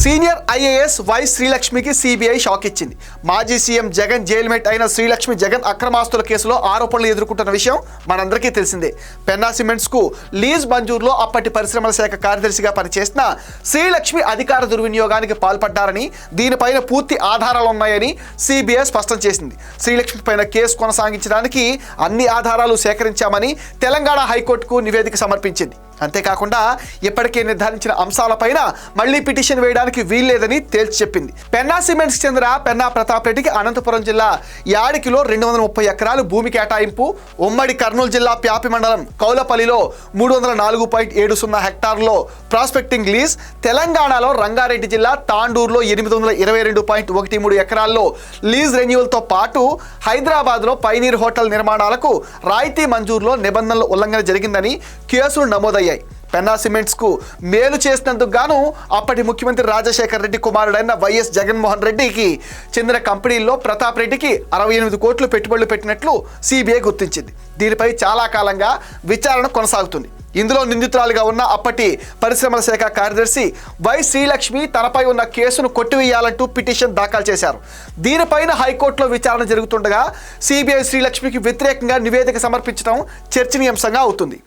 Senior IAS Y శ్రీలక్ష్మికి CBI shock ఇచ్చింది. మాజీ సీఎం జగన్ జైల్మేట్ అయిన శ్రీలక్ష్మి జగన్ అక్రమాస్తుల కేసులో ఆరోపణలు ఎదుర్కొంటున్న విషయం మనందరికీ తెలిసిందే. పెన్నా సిమెంట్స్ కు లీజ్ మంజూరులో అప్పటి పరిశ్రమల శాఖ కార్యదర్శిగా పనిచేసిన శ్రీలక్ష్మి అధికార దుర్వినియోగానికి పాల్పడ్డారని, దీనిపైన పూర్తి ఆధారాలు ఉన్నాయని సిబిఐ స్పష్టం చేసింది. శ్రీలక్ష్మి పైన కేసు కొనసాగించడానికి అన్ని ఆధారాలు సేకరించామని తెలంగాణ హైకోర్టుకు నివేదిక సమర్పించింది. అంతేకాకుండా ఇప్పటికే నిర్ధారించిన అంశాలపైన మళ్లీ పిటిషన్ వేయడానికి వీల్లేదని తేల్చి చెప్పింది. పెన్నా సిమెంట్స్ చెందిన పెన్నా ప్రతాప్ రెడ్డికి అనంతపురం జిల్లా యాడికిలో 230 ఎకరాలు భూమి కేటాయింపు, ఉమ్మడి కర్నూలు జిల్లా ప్యాపి మండలం కౌలపల్లిలో 304.70 హెక్టార్లో ప్రాస్పెక్టింగ్ లీజ్, తెలంగాణలో రంగారెడ్డి జిల్లా తాండూరులో 822.13 ఎకరాల్లో లీజ్ రెన్యువల్తో పాటు హైదరాబాద్లో పైనీర్ హోటల్ నిర్మాణాలకు రాయితీ మంజూరులో నిబంధనల ఉల్లంఘన జరిగిందని కేసులు నమోదయ్యాయి. పెన్నా సిమెంట్స్ కు మేలు చేసినందుకు గాను అప్పటి ముఖ్యమంత్రి రాజశేఖర్ రెడ్డి కుమారుడైన వైఎస్ జగన్మోహన్ రెడ్డికి చెందిన కంపెనీల్లో ప్రతాప్ రెడ్డికి 68 కోట్లు పెట్టుబడులు పెట్టినట్లు సిబిఐ గుర్తించింది. దీనిపై చాలా కాలంగా విచారణ కొనసాగుతుంది. ఇందులో నిందితురాలుగా ఉన్న అప్పటి పరిశ్రమల శాఖ కార్యదర్శి వై శ్రీలక్ష్మి తనపై ఉన్న కేసును కొట్టివేయాలంటూ పిటిషన్ దాఖలు చేశారు. దీనిపైన హైకోర్టులో విచారణ జరుగుతుండగా సిబిఐ శ్రీలక్ష్మికి వ్యతిరేకంగా నివేదిక సమర్పించడం చర్చనీయాంశంగా అవుతుంది.